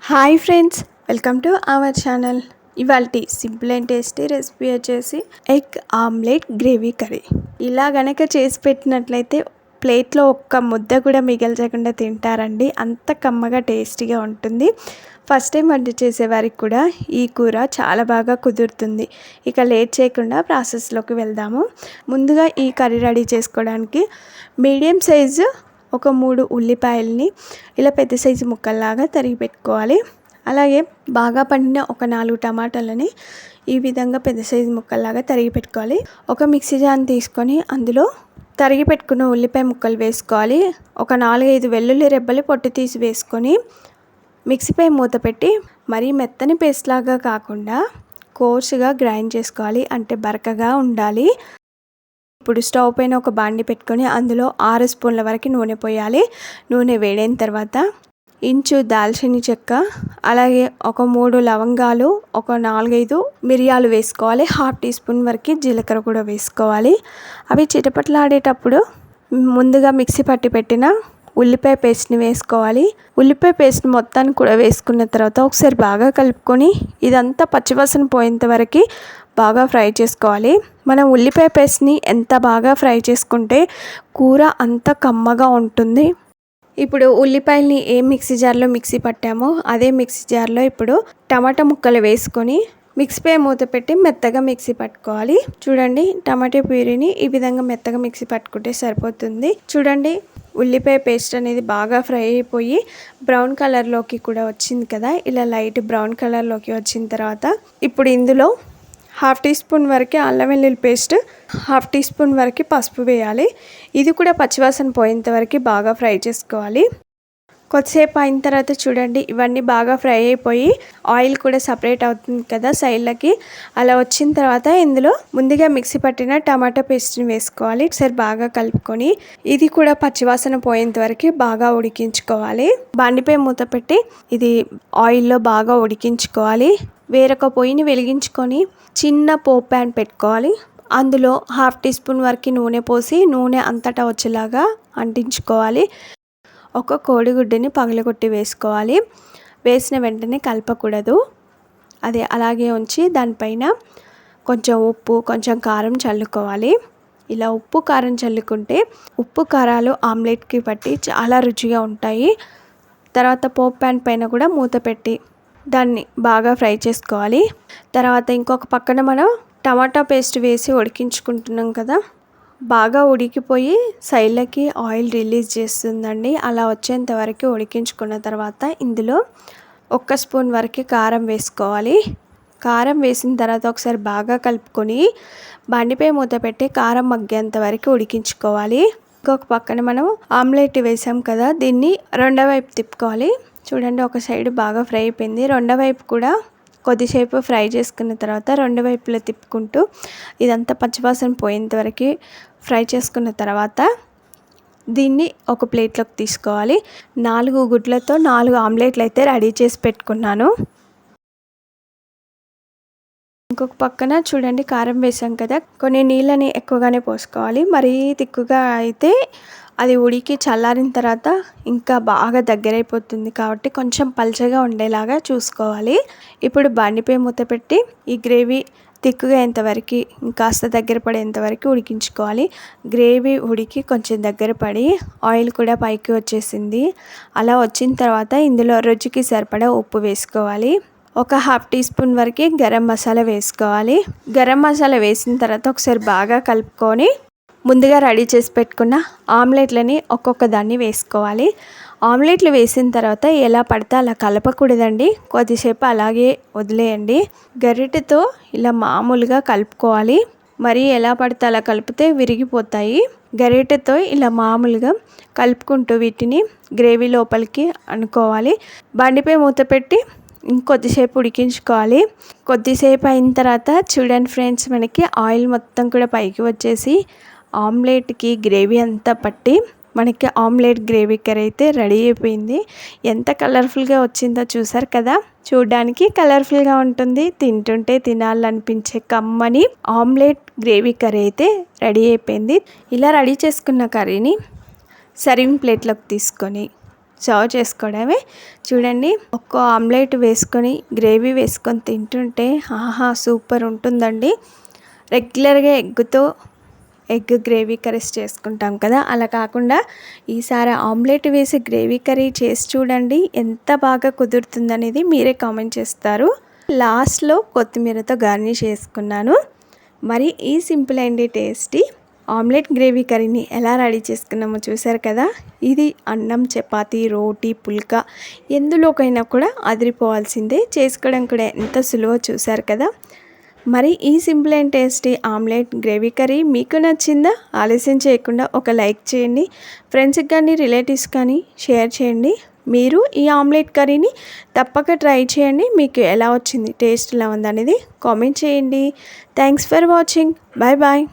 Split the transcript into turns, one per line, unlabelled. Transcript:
Hi friends, welcome to our channel. ఇవాల్టి simple and tasty recipe వచ్చేసి egg omelette gravy curry. ఇలా గనక చేసి పెట్టినట్లయితే ప్లేట్లో ఒక్క ముద్ద కూడా మిగల్చకుండా తింటారండి. అంత కమ్మగా టేస్టీగా ఉంటుంది. ఫస్ట్ టైం వంట చేసేవారికి కూడా ఈ కూర చాలా బాగా కుదురుతుంది. ఇక లేట్ చేయకుండా ప్రాసెస్లోకి వెళ్దాము. ముందుగా ఈ కర్రీ రెడీ చేసుకోవడానికి మీడియం సైజు ఒక 3 ఉల్లిపాయలని ఇలా పెద్ద సైజు ముక్కల్లాగా తరిగి పెట్టుకోవాలి. అలాగే బాగా పండిన ఒక 4 టమాటాలని ఈ విధంగా పెద్ద సైజు ముక్కల్లాగా తరిగి పెట్టుకోవాలి. ఒక మిక్సీ జార్ తీసుకొని అందులో తరిగి పెట్టుకున్న ఉల్లిపాయ ముక్కలు వేసుకోవాలి. ఒక 4-5 వెల్లుల్లి రెబ్బలు పొట్టు తీసి వేసుకొని మిక్సీపై మూత పెట్టి మరీ మెత్తని పేస్ట్ లాగా కాకుండా కోర్సుగా గ్రైండ్ చేసుకోవాలి. అంటే బరకగా ఉండాలి. ఇప్పుడు స్టవ్ పైన ఒక బాండి పెట్టుకొని అందులో 6 స్పూన్ల వరకు నూనె పోయాలి. నూనె వేడైన తర్వాత ఇంచు దాల్చిన చెక్క, అలాగే ఒక 3 లవంగాలు, ఒక 4-5 మిరియాలు వేసుకోవాలి. 1/2 టీ స్పూన్ వరకు జీలకర్ర కూడా వేసుకోవాలి. అవి చిటపట్లాడేటప్పుడు ముందుగా మిక్సీ పట్టి పెట్టిన ఉల్లిపాయ పేస్ట్ని వేసుకోవాలి. ఉల్లిపాయ పేస్ట్ మొత్తాన్ని కూడా వేసుకున్న తర్వాత ఒకసారి బాగా కలుపుకొని ఇదంతా పచ్చివాసన పోయేంత వరకు బాగా ఫ్రై చేసుకోవాలి. మనం ఉల్లిపాయ పేస్ట్ని ఎంత బాగా ఫ్రై చేసుకుంటే కూర అంత కమ్మగా ఉంటుంది. ఇప్పుడు ఉల్లిపాయల్ని ఏ మిక్సీ జార్లో మిక్సీ పట్టామో అదే మిక్సీ జార్లో ఇప్పుడు టమాటా ముక్కలు వేసుకొని మిక్సీపై మూత పెట్టి మెత్తగా మిక్సీ పట్టుకోవాలి. చూడండి, టమాటా ప్యూరీని ఈ విధంగా మెత్తగా మిక్సీ పట్టుకుంటే సరిపోతుంది. చూడండి, ఉల్లిపాయ పేస్ట్ అనేది బాగా ఫ్రై అయిపోయి బ్రౌన్ కలర్లోకి కూడా వచ్చింది కదా. ఇలా లైట్ బ్రౌన్ కలర్లోకి వచ్చిన తర్వాత ఇప్పుడు ఇందులో 1/2 టీ స్పూన్ వరకు అల్లం వెల్లుల్లి పేస్ట్, 1/2 టీ స్పూన్ వరకు పసుపు వేయాలి. ఇది కూడా పచ్చివాసన పోయేంత వరకు బాగా ఫ్రై చేసుకోవాలి. కొద్దిసేపు అయిన తర్వాత చూడండి, ఇవన్నీ బాగా ఫ్రై అయిపోయి ఆయిల్ కూడా సపరేట్ అవుతుంది కదా సైడ్లకి. అలా వచ్చిన తర్వాత ఇందులో ముందుగా మిక్సీ పట్టిన టమాటా పేస్ట్ని వేసుకోవాలి. ఒకసారి బాగా కలుపుకొని ఇది కూడా పచ్చివాసన పోయేంత వరకు బాగా ఉడికించుకోవాలి. బాండిపై మూత పెట్టి ఇది ఆయిల్లో బాగా ఉడికించుకోవాలి. వేరొక పొయ్యిని వెలిగించుకొని చిన్న పోప్ ప్యాన్ పెట్టుకోవాలి. అందులో 1/2 టీ స్పూన్ వరకు నూనె పోసి నూనె అంతటా వచ్చేలాగా అంటించుకోవాలి. ఒక కోడిగుడ్డుని పగలగొట్టి వేసుకోవాలి. వేసిన వెంటనే కలపకూడదు. అది అలాగే ఉంచి దానిపైన కొంచెం ఉప్పు, కొంచెం కారం చల్లుకోవాలి. ఇలా ఉప్పు కారం చల్లుకుంటే ఉప్పు కారాలు ఆమ్లెట్కి పట్టి చాలా రుచిగా ఉంటాయి. తర్వాత పోప్ ప్యాన్ పైన కూడా మూత పెట్టి దాన్ని బాగా ఫ్రై చేసుకోవాలి. తర్వాత ఇంకొక పక్కన మనం టమాటా పేస్ట్ వేసి ఉడికించుకుంటున్నాం కదా, బాగా ఉడికిపోయి సైడ్లకి ఆయిల్ రిలీజ్ చేస్తుందండి. అలా వచ్చేంత వరకు ఉడికించుకున్న తర్వాత ఇందులో 1 స్పూన్ వరకు కారం వేసుకోవాలి. కారం వేసిన తర్వాత ఒకసారి బాగా కలుపుకొని బండిపై మూత పెట్టి కారం మగ్గేంత వరకు ఉడికించుకోవాలి. ఇంకొక పక్కన మనం ఆమ్లెట్ వేసాం కదా, దీన్ని రెండో వైపు తిప్పుకోవాలి. చూడండి, ఒక సైడ్ బాగా ఫ్రై అయిపోయింది. రెండో వైపు కూడా కొద్దిసేపు ఫ్రై చేసుకున్న తర్వాత రెండు వైపులా తిప్పుకుంటూ ఇదంతా పచ్చివాసన పోయేంత వరకు ఫ్రై చేసుకున్న తర్వాత దీన్ని ఒక ప్లేట్లోకి తీసుకోవాలి. 4 గుడ్లతో 4 ఆమ్లెట్లు అయితే రెడీ చేసి పెట్టుకున్నాను. ఇంకొక పక్కన చూడండి, కారం వేసాం కదా, కొన్ని నీళ్ళని ఎక్కువగానే పోసుకోవాలి. మరీ తిక్కుగా అయితే అది ఉడికి చల్లారిన తర్వాత ఇంకా బాగా దగ్గరైపోతుంది కాబట్టి కొంచెం పల్చగా ఉండేలాగా చూసుకోవాలి. ఇప్పుడు బండిపై మూత పెట్టి ఈ గ్రేవీ తిక్కుగా ఎంతవరకు ఇంకాస్త దగ్గర పడేంతవరకు ఉడికించుకోవాలి. గ్రేవీ ఉడికి కొంచెం దగ్గర పడి ఆయిల్ కూడా పైకి వచ్చేసింది. అలా వచ్చిన తర్వాత ఇందులో రుచికి సరిపడా ఉప్పు వేసుకోవాలి. ఒక 1/2 టీ స్పూన్ వరకు గరం మసాలా వేసుకోవాలి. గరం మసాలా వేసిన తర్వాత ఒకసారి బాగా కలుపుకొని ముందుగా రెడీ చేసి పెట్టుకున్న ఆమ్లెట్లని ఒక్కొక్క దాన్ని వేసుకోవాలి. ఆమ్లెట్లు వేసిన తర్వాత ఎలా పడితే అలా కలపకూడదండి. కొద్దిసేపు అలాగే వదిలేయండి. గరిటెతో ఇలా మామూలుగా కలుపుకోవాలి. మరి ఎలా పడితే అలా కలిపితే విరిగిపోతాయి. గరిటెతో ఇలా మామూలుగా కలుపుకుంటూ వీటిని గ్రేవీ లోపలికి అనుకోవాలి. బండిపై మూత పెట్టి ఇంకొద్దిసేపు ఉడికించుకోవాలి. కొద్దిసేపు అయిన తర్వాత చూడండి ఫ్రెండ్స్, మనకి ఆయిల్ మొత్తం కూడా పైకి వచ్చేసి ఆమ్లెట్కి గ్రేవీ అంతా పట్టి మనకి ఆమ్లెట్ గ్రేవీ కర్రీ అయితే రెడీ అయిపోయింది. ఎంత కలర్ఫుల్గా వచ్చిందో చూసారు కదా. చూడడానికి కలర్ఫుల్గా ఉంటుంది, తింటుంటే తినాలనిపించే కమ్మని ఆమ్లెట్ గ్రేవీ కర్రీ అయితే రెడీ అయిపోయింది. ఇలా రెడీ చేసుకున్న కర్రీని సర్వింగ్ ప్లేట్లోకి తీసుకొని సర్వ్ చేసుకోవడమే. చూడండి, ఒక్క ఆమ్లెట్ వేసుకొని గ్రేవీ వేసుకొని తింటుంటే ఆహా సూపర్ ఉంటుందండి. రెగ్యులర్గా ఎగ్ గ్రేవీ కర్రీస్ చేసుకుంటాం కదా, అలా కాకుండా ఈసారి ఆమ్లెట్ వేసి గ్రేవీ కర్రీ చేసి చూడండి, ఎంత బాగా కుదురుతుందనేది మీరే కామెంట్ చేస్తారు. లాస్ట్లో కొత్తిమీరతో గార్నిష్ చేసుకున్నాను. మరి ఈ simple and tasty omelette gravy కర్రీని ఎలా రెడీ చేసుకున్నామో చూసారు కదా. ఇది అన్నం, చపాతీ, రోటీ, పుల్కా ఎందులోకైనా కూడా అదిరిపోవాల్సిందే. చేసుకోవడం కూడా ఎంత సులువో చూసారు కదా. మరి ఈ simple and tasty omelette gravy curry మీకు నచ్చిందా? ఆలస్యం చేయకుండా ఒక లైక్ చేయండి. ఫ్రెండ్స్కి కానీ రిలేటివ్స్ కానీ షేర్ చేయండి. మీరు ఈ ఆమ్లెట్ కర్రీని తప్పక ట్రై చేయండి. మీకు ఎలా వచ్చింది, టేస్ట్ ఎలా ఉందనేది కామెంట్ చేయండి. Thanks for watching. Bye bye.